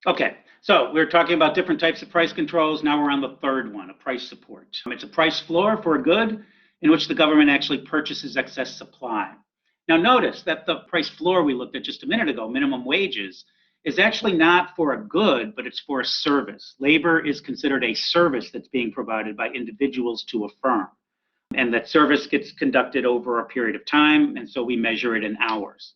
Okay, so we're talking about different types of price controls. Now we're on the third one, a price support. It's a price floor for a good in which the government actually purchases excess supply. Now notice that the price floor we looked at just a minute ago, minimum wages, is actually not for a good, but it's for a service. Labor is considered a service that's being provided by individuals to a firm. And that service gets conducted over a period of time, and so we measure it in hours.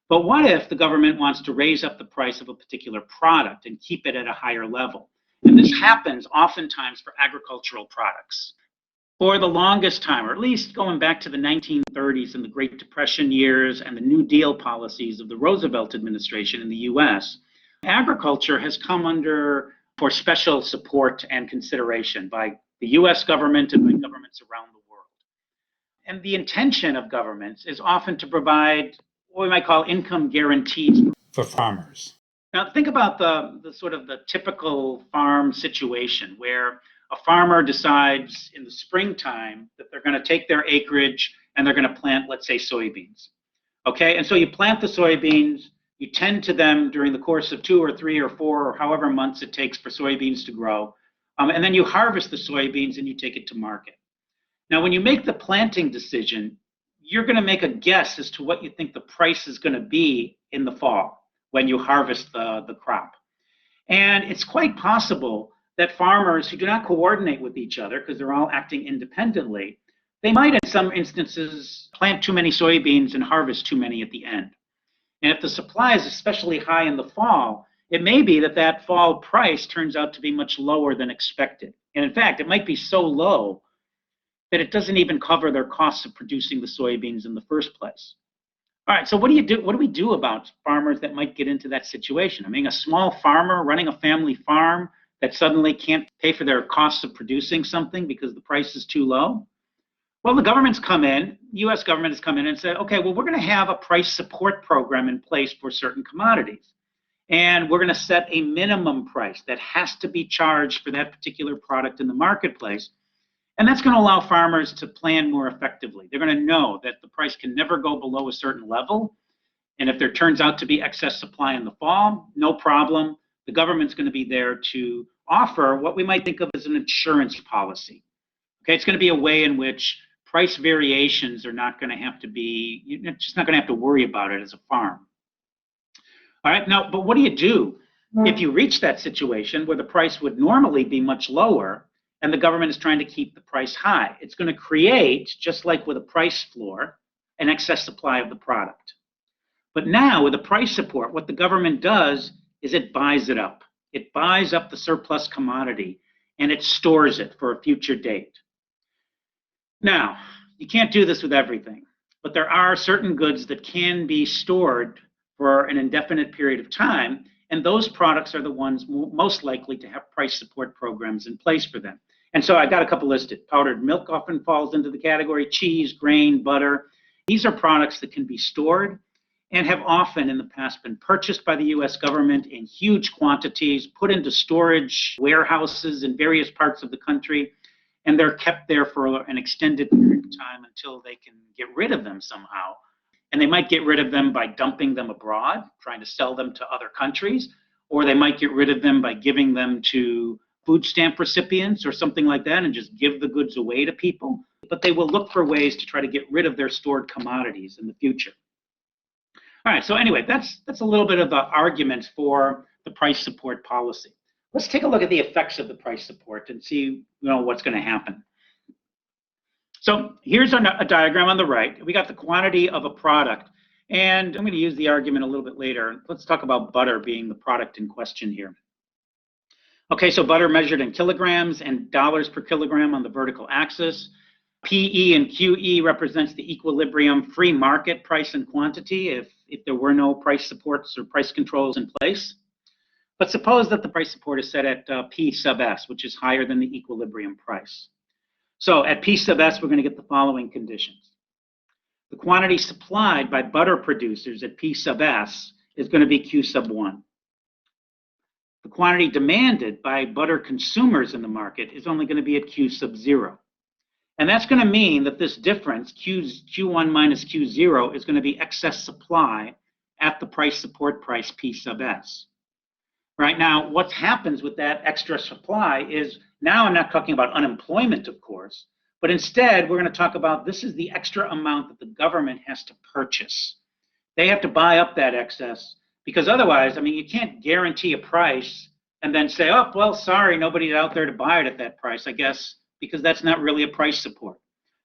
But what if the government wants to raise up the price of a particular product and keep it at a higher level? And this happens oftentimes for agricultural products. For the longest time, or at least going back to the 1930s and the Great Depression years and the New Deal policies of the Roosevelt administration in the US, agriculture has come under for special support and consideration by the US government and by governments around the world. And the intention of governments is often to provide what we might call income guarantees for farmers. Now think about the sort of the typical farm situation where a farmer decides in the springtime that they're going to take their acreage and they're going to plant, let's say, soybeans. Okay, and so you plant the soybeans, you tend to them during the course of 2 or 3 or 4 or however months it takes for soybeans to grow, and then you harvest the soybeans and you take it to market. Now, when you make the planting decision, you're going to make a guess as to what you think the price is going to be in the fall when you harvest the crop. And it's quite possible that farmers who do not coordinate with each other because they're all acting independently, they might in some instances plant too many soybeans and harvest too many at the end. And if the supply is especially high in the fall, it may be that that fall price turns out to be much lower than expected. And in fact, it might be so low that it doesn't even cover their costs of producing the soybeans in the first place. All right, so what do you do? What do we do about farmers that might get into that situation? I mean, a small farmer running a family farm that suddenly can't pay for their costs of producing something because the price is too low? Well, the government's come in, US government has come in and said, okay, well, we're going to have a price support program in place for certain commodities. And we're going to set a minimum price that has to be charged for that particular product in the marketplace. And that's going to allow farmers to plan more effectively. They're going to know that the price can never go below a certain level. And if there turns out to be excess supply in the fall, no problem. The government's going to be there to offer what we might think of as an insurance policy. Okay, it's going to be a way in which price variations are not going to have to be, you're just not going to have to worry about it as a farm. All right, now, but what do you do if you reach that situation where the price would normally be much lower and the government is trying to keep the price high? It's going to create, just like with a price floor, an excess supply of the product. But now with a price support, what the government does is it buys it up. It buys up the surplus commodity and it stores it for a future date. Now, you can't do this with everything, but there are certain goods that can be stored for an indefinite period of time, and those products are the ones most likely to have price support programs in place for them. And so I got a couple listed. Powdered milk often falls into the category, cheese, grain, butter. These are products that can be stored and have often in the past been purchased by the US government in huge quantities, put into storage warehouses in various parts of the country, and they're kept there for an extended period of time until they can get rid of them somehow. And they might get rid of them by dumping them abroad, trying to sell them to other countries, or they might get rid of them by giving them to food stamp recipients or something like that and just give the goods away to people. But they will look for ways to try to get rid of their stored commodities in the future. All right, so anyway, that's a little bit of the arguments for the price support policy. Let's take a look at the effects of the price support and see what's going to happen. So here's a diagram on the right. We got the quantity of a product, and I'm going to use the argument a little bit later. Let's talk about butter being the product in question here. Okay, so butter measured in kilograms and dollars per kilogram on the vertical axis. PE and QE represents the equilibrium free market price and quantity if there were no price supports or price controls in place. But suppose that the price support is set at P sub S, which is higher than the equilibrium price. So at P sub S, we're going to get the following conditions. The quantity supplied by butter producers at P sub S is going to be Q sub 1. The quantity demanded by butter consumers in the market is only going to be at Q sub 0. And that's going to mean that this difference, Q1 minus Q0, is going to be excess supply at the price support price P sub S. Right now, what happens with that extra supply is now I'm not talking about unemployment, of course, but instead we're going to talk about this is the extra amount that the government has to purchase. They have to buy up that excess because otherwise, I mean, you can't guarantee a price and then say, oh, well, sorry, nobody's out there to buy it at that price, I guess, because that's not really a price support.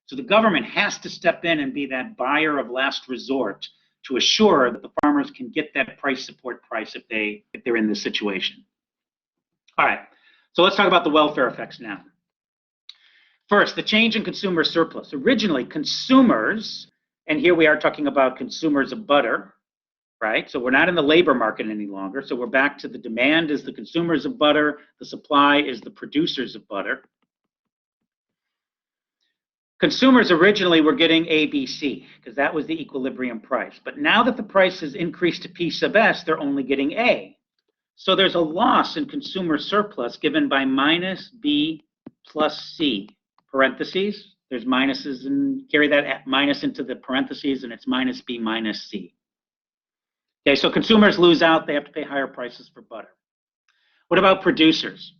So the government has to step in and be that buyer of last resort to assure that the farmers can get that price support price if they're in this situation. All right, so let's talk about the welfare effects now. First, the change in consumer surplus. Originally, consumers, and here we are talking about consumers of butter, right? So we're not in the labor market any longer. So we're back to the demand is the consumers of butter, the supply is the producers of butter. Consumers originally were getting A, B, C, because that was the equilibrium price. But now that the price has increased to P sub S, they're only getting A. So there's a loss in consumer surplus given by minus B plus C, parentheses. There's minuses, and carry that minus into the parentheses, and it's minus B minus C. Okay, so consumers lose out. They have to pay higher prices for butter. What about producers?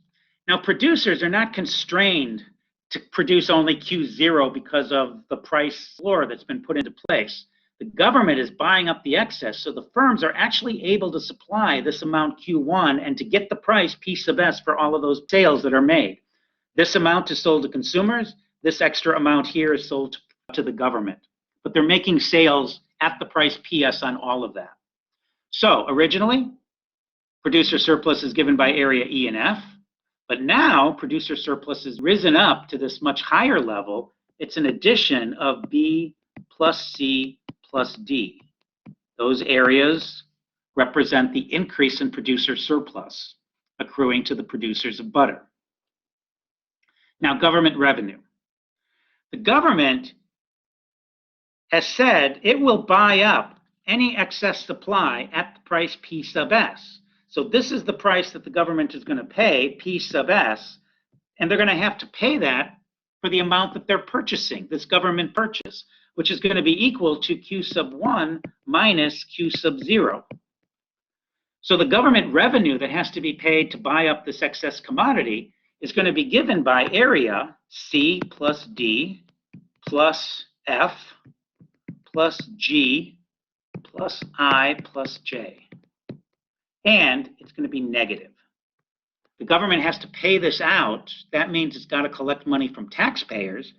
Now, producers are not constrained to produce only Q0 because of the price floor that's been put into place. The government is buying up the excess, so the firms are actually able to supply this amount Q1 and to get the price P sub S for all of those sales that are made. This amount is sold to consumers. This extra amount here is sold to the government. But they're making sales at the price PS on all of that. So originally, producer surplus is given by area E and F. But now producer surplus has risen up to this much higher level. It's an addition of B plus C plus D. Those areas represent the increase in producer surplus accruing to the producers of butter. Now, government revenue. The government has said it will buy up any excess supply at the price P sub S. So this is the price that the government is going to pay, P sub S, and they're going to have to pay that for the amount that they're purchasing, this government purchase, which is going to be equal to Q sub 1 minus Q sub 0. So the government revenue that has to be paid to buy up this excess commodity is going to be given by area C plus D plus F plus G plus I plus J. And it's going to be negative. The government has to pay this out. That means it's got to collect money from taxpayers.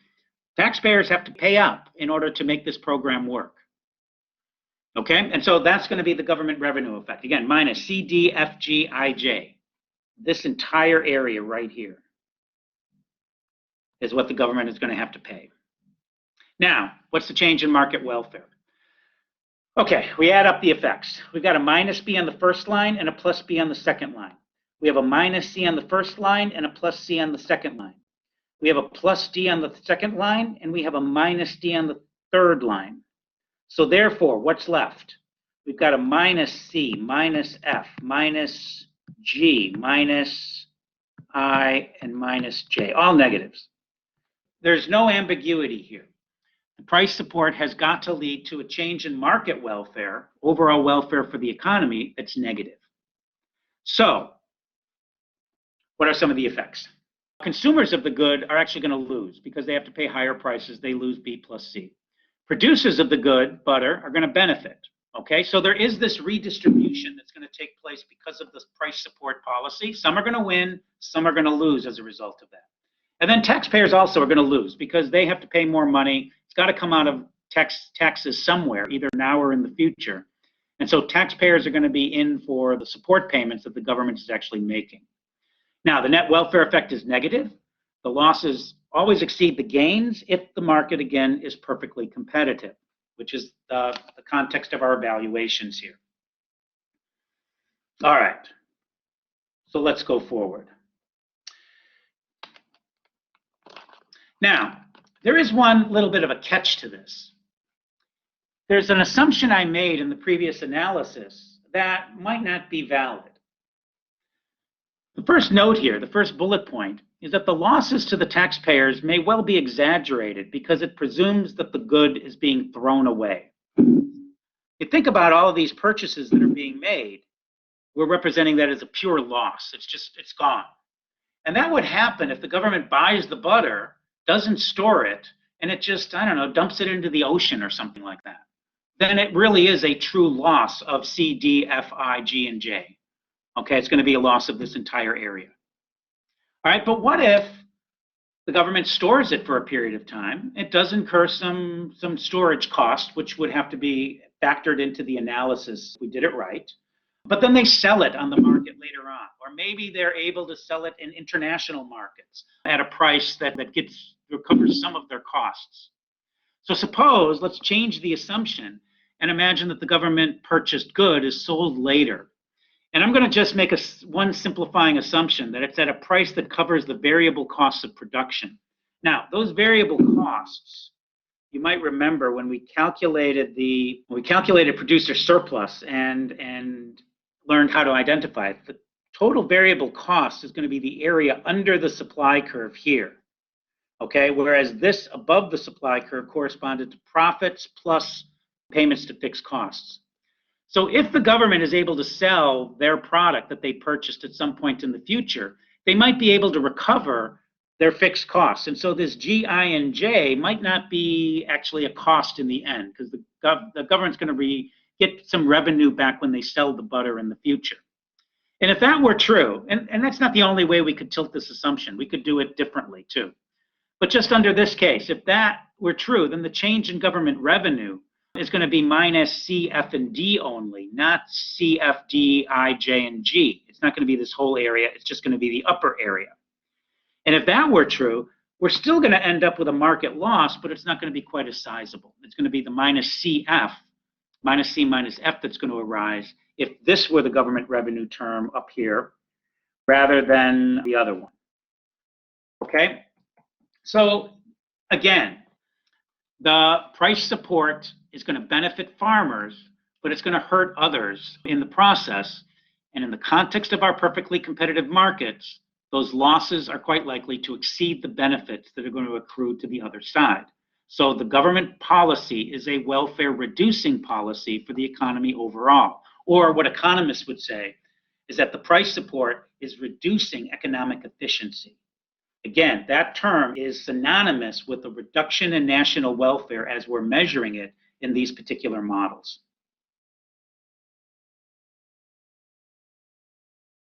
Taxpayers have to pay up in order to make this program work. Okay, and so that's going to be the government revenue effect. Again, minus C, D, F, G, I, J. This entire area right here is what the government is going to have to pay. Now, what's the change in market welfare? Okay, we add up the effects. We've got a minus B on the first line and a plus B on the second line. We have a minus C on the first line and a plus C on the second line. We have a plus D on the second line, and we have a minus D on the third line. So therefore, what's left? We've got a minus C, minus F, minus G, minus I, and minus J, all negatives. There's no ambiguity here. The price support has got to lead to a change in market welfare, overall welfare for the economy, that's negative. So, what are some of the effects? Consumers of the good are actually going to lose because they have to pay higher prices. They lose B plus C. Producers of the good, butter, are going to benefit. Okay, so there is this redistribution that's going to take place because of this price support policy. Some are going to win, some are going to lose as a result of that. And then taxpayers also are going to lose because they have to pay more money. It's got to come out of taxes somewhere, either now or in the future. And so taxpayers are going to be in for the support payments that the government is actually making. Now, the net welfare effect is negative. The losses always exceed the gains if the market, again, is perfectly competitive, which is the context of our evaluations here. All right, so let's go forward. Now, there is one little bit of a catch to this. There's an assumption I made in the previous analysis that might not be valid. The first note here, the first bullet point, is that the losses to the taxpayers may well be exaggerated because it presumes that the good is being thrown away. You think about all of these purchases that are being made, we're representing that as a pure loss. It's gone. And that would happen if the government buys the butter, doesn't store it, and it just, I don't know, dumps it into the ocean or something like that. Then it really is a true loss of C, D, F, I, G, and J. Okay, it's going to be a loss of this entire area. All right, but what if the government stores it for a period of time? It does incur some storage cost, which would have to be factored into the analysis if we did it right. But then they sell it on the market later on. Or maybe they're able to sell it in international markets at a price that recovers some of their costs. So suppose, let's change the assumption and imagine that the government purchased good is sold later. And I'm going to just make one simplifying assumption that it's at a price that covers the variable costs of production. Now, those variable costs, you might remember when we calculated producer surplus and learned how to identify it, the total variable cost is going to be the area under the supply curve here. Okay, whereas this above the supply curve corresponded to profits plus payments to fixed costs. So if the government is able to sell their product that they purchased at some point in the future, they might be able to recover their fixed costs. And so this G, I, and J might not be actually a cost in the end, because the government's going to get some revenue back when they sell the butter in the future. And if that were true, and that's not the only way we could tilt this assumption, we could do it differently too. But just under this case, if that were true, then the change in government revenue is going to be minus C, F, and D only, not C, F, D, I, J, and G. It's not going to be this whole area. It's just going to be the upper area. And if that were true, we're still going to end up with a market loss, but it's not going to be quite as sizable. It's going to be the minus CF, minus C minus F that's going to arise if this were the government revenue term up here rather than the other one. Okay? So again, the price support is going to benefit farmers, but it's going to hurt others in the process. And in the context of our perfectly competitive markets, those losses are quite likely to exceed the benefits that are going to accrue to the other side. So the government policy is a welfare reducing policy for the economy overall. Or what economists would say is that the price support is reducing economic efficiency. Again, that term is synonymous with the reduction in national welfare as we're measuring it in these particular models.